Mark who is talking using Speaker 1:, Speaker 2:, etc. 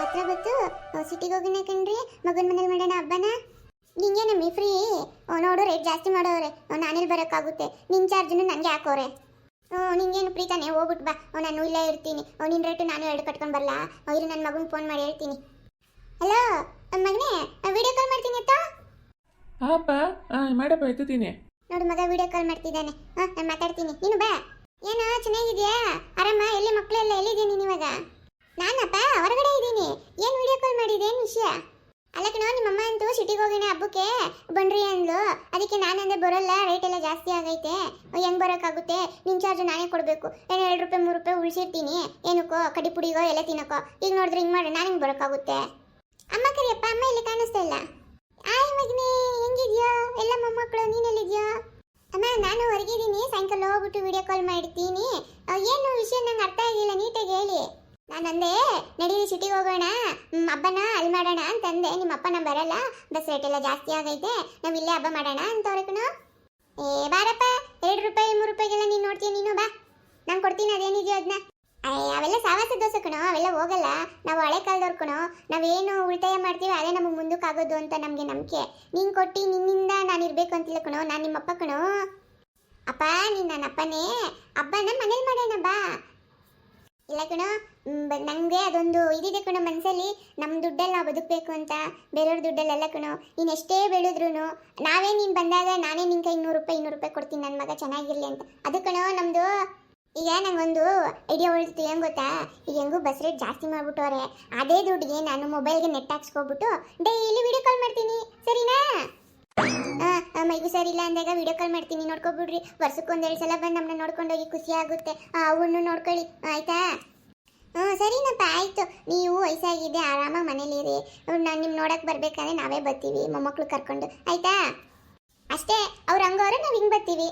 Speaker 1: ಹತ್ರ ಗೊತ್ತು ಸಿಟಿಗೆ ಹೋಗಿನ ಕಣ್ರಿ ಮಗನ ಮನೇಲಿ ಮಾಡೋಣ ಹಬ್ಬನ. ನಿಂಗೇನಮ್ಮಿ ಫ್ರೀ? ನೋಡು ರೇಟ್ ಜಾಸ್ತಿ ಮಾಡೋರೆ, ನಾನೆಲ್ಲಿ ಬರೋಕ್ಕಾಗುತ್ತೆ? ನಿನ್ನ ಚಾರ್ಜನ್ನು ನನಗೆ ಹಾಕೋರೆ. ನಿಂಗೇನು ಪ್ರೀತಾನೆ, ಹೋಗ್ಬಿಟ್ಟು ಬಾ, ನಾನು ಇಲ್ಲೇ ಇರ್ತೀನಿ. ನಿನ್ನ ರೇಟು ನಾನು ಎರಡು ಕಟ್ಕೊಂಡು ಬರಲ್ಲ. ಇರು ನನ್ನ ಮಗನಿಗೆ ಫೋನ್ ಮಾಡಿ ಹೇಳ್ತೀನಿ. ಹಲೋ ಮಗನೇ, ವಿಡಿಯೋ ಕಾಲ್ ಮಾಡ್ತೀನಿ ಅತ್ತ.
Speaker 2: ಅಪ್ಪ ಮಾಡಪ್ಪ ಎತ್ತೀನಿ.
Speaker 1: ನೋಡು ಮಗ ವಿಡಿಯೋ ಕಾಲ್ ಮಾಡ್ತಿದ್ದಾನೆ. ನಾನು ಮಾತಾಡ್ತೀನಿ, ನೀನು ಬಾ. ಏನು ಚೆನ್ನಾಗಿದ್ಯಾ? ಆರಾಮ? ಎಲ್ಲಿ ಮಕ್ಕಳೆಲ್ಲ ಎಲ್ಲಿದ್ದೀನಿ ನೀನು ಇವಾಗ? ನಾನಪ್ಪ ಹೊರಗಡೆ ಇದ್ದೀನಿ. ಏನು ವಿಡಿಯೋ ಕಾಲ್ ಮಾಡಿದೆ, ಏನು ವಿಷಯ? ಅಲ್ಲ ಕಣೋ, ನಿಮ್ಮಮ್ಮ ಅಂತೂ ಸಿಟಿಗೆ ಹೋಗೋಣ ಹಬ್ಬಕ್ಕೆ ಬನ್ರಿ ಅಂದ್ಲು. ಅದಕ್ಕೆ ನಾನಂದೆ ಬರೋಲ್ಲ, ರೇಟ್ ಎಲ್ಲ ಜಾಸ್ತಿ ಆಗೈತೆ, ಹೆಂಗೆ ಬರೋಕ್ಕಾಗುತ್ತೆ? ನಿನ್ನ ಚಾರ್ಜ್ ನಾನೇ ಕೊಡಬೇಕು. ಏನು 2 ರೂಪಾಯಿ 3 ರೂಪಾಯಿ ಉಳಿಸಿರ್ತೀನಿ, ಏನಕ್ಕೋ ಕಡಿ ಪುಡಿಗೋ ಎಲ್ಲ ತಿನ್ನಕ್ಕೋ. ಈಗ ನೋಡಿದ್ರೆ ಹಿಂಗೆ ಮಾಡಿ ನಾನು ಹಿಂಗೆ ಬರೋಕ್ಕಾಗುತ್ತೆ? ಅಮ್ಮ ಕರಿಯಪ್ಪ, ಅಮ್ಮ ಇಲ್ಲಿ ಕಾಣಿಸ್ತಾ ಇಲ್ಲ. ಆಯ್ ಮಗನೇ, ಹೆಂಗಿದ್ಯೋ? ಎಲ್ಲ ಮೊಮ್ಮಕ್ಕಳು, ನೀನೆಲ್ಲಿದ್ಯೋ? ಅಮ್ಮ ನಾನು ಹೊರಗಿದ್ದೀನಿ, ಸಾಯಂಕಾಲ ಹೋಗ್ಬಿಟ್ಟು ವಿಡಿಯೋ ಕಾಲ್ ಮಾಡ್ತೀನಿ. ಏನು ವಿಷಯ ನಂಗೆ ಅರ್ಥ ಆಗಿಲ್ಲ, ನೀಟಾಗಿ ಹೇಳಿ. ನಾನಂದೆ ನಡೀರಿ ಸಿಟಿಗೆ ಹೋಗೋಣ, ಹಬ್ಬನ ಅಲ್ಲಿ ಮಾಡೋಣ ಅಂತಂದೆ. ನಿಮ್ಮ ಅಪ್ಪನ ಬರಲ್ಲ, ಬಸ್ ರೇಟ್ ಎಲ್ಲ ಜಾಸ್ತಿ ಆಗೈತೆ, ನಾವು ಇಲ್ಲೇ ಹಬ್ಬ ಮಾಡೋಣ ಅಂತವ್ರೆ ಕಣೋ. ಬಾರಪ್ಪ, 2 ರೂಪಾಯಿ 3 ರೂಪಾಯಿಗೆಲ್ಲ ನೀನು ನೋಡ್ತೀಯ, ನೀನು ಬಾ, ನಾನು ಕೊಡ್ತೀನಿ, ಅದೇನಿದೆಯೋ ಅದನ್ನ. ಅವೆಲ್ಲ ಸಾವಾಸ ದೋಸೆ ಕಣೋ, ಅವೆಲ್ಲ ಹೋಗಲ್ಲ. ನಾವು ಹಳೆ ಕಾಲದವ್ರು ಕಣೋ, ನಾವೇನು ಉಳಿತಾಯ ಮಾಡ್ತೀವಿ ಅದೇ ನಮಗೆ ಮುಂದಕ್ಕೆ ಆಗೋದು ಅಂತ ನಮಗೆ ನಂಬಿಕೆ. ನೀನು ಕೊಟ್ಟು ನಿನ್ನಿಂದ ನಾನು ಇರಬೇಕು ಅಂತಿಲ್ಲ ಕಣೋ, ನಾನು ನಿಮ್ಮಪ್ಪ ಕಣೋ. ಅಪ್ಪ ನೀನು ನನ್ನ ಅಪ್ಪನೇ, ಹಬ್ಬನ ಮನೇಲಿ ಮಾಡೋಣ ಬಾ. ಇಲ್ಲ ಕಣೋ, ನನಗೆ ಅದೊಂದು ಇದಿದೆ ಕಣೋ ಮನಸ್ಸಲ್ಲಿ, ನಮ್ಮ ದುಡ್ಡಲ್ಲಿ ನಾವು ಬದುಕಬೇಕು ಅಂತ, ಬೇರೆಯವ್ರ ದುಡ್ಡಲ್ಲೆಲ್ಲ ಕಣೋ. ನೀನು ಎಷ್ಟೇ ಬೆಳೆದ್ರೂ ನಾವೇ ನೀನು ಬಂದಾಗ ನಾನೇ ನಿನ್ನ ಕೈ 100 ರೂಪಾಯಿ 200 ರೂಪಾಯಿ ಕೊಡ್ತೀನಿ ನನ್ನ ಮಗ ಚೆನ್ನಾಗಿರಲಿ ಅಂತ. ಅದು ಕಣೋ ನಮ್ಮದು. ಈಗ ನಂಗೊಂದು ಐಡಿಯಾ ಉಳಿತು, ಏನು ಗೊತ್ತಾ? ಈಗ ಹೆಂಗೂ ಬಸ್ ರೇಟ್ ಜಾಸ್ತಿ ಮಾಡಿಬಿಟ್ಟವ್ರೆ, ಅದೇ ದುಡ್ಡಿಗೆ ನಾನು ಮೊಬೈಲ್ಗೆ ನೆಟ್ ಹಾಕ್ಸ್ಕೊಬಿಟ್ಟು ಡೈಲಿ ವಿಡಿಯೋ ಕಾಲ್ ಮಾಡ್ತೀನಿ, ಸರಿನಾ? ಮೈಗೂ ಸರಿ ಇಲ್ಲ ಅಂದಾಗ ವಿಡಿಯೋ ಕಾಲ್ ಮಾಡ್ತೀನಿ, ನೋಡ್ಕೊಬಿಡ್ರಿ. ವರ್ಷಕ್ಕೆ 1-2 ಸಲ ಬಂದು ನಮ್ಮನ್ನ ನೋಡ್ಕೊಂಡೋಗಿ ಖುಷಿ ಆಗುತ್ತೆ. ಅವನು ನೋಡ್ಕೊಳ್ಳಿ, ಆಯ್ತಾ? ಸರಿನಪ್ಪ, ಆಯಿತು. ನೀವು ವಯಸ್ಸಾಗಿದೆ, ಆರಾಮಾಗಿ ಮನೇಲಿರಿ. ನಾನು ನಿಮ್ಮ ನೋಡಕ್ಕೆ ಬರ್ಬೇಕಾದ್ರೆ ನಾವೇ ಬರ್ತೀವಿ, ಮೊಮ್ಮಕ್ಕಳು ಕರ್ಕೊಂಡು, ಆಯಿತಾ? ಅಷ್ಟೇ, ಅವ್ರು ಹಂಗವ್ರೆ, ನಾವು ಹಿಂಗೆ ಬರ್ತೀವಿ.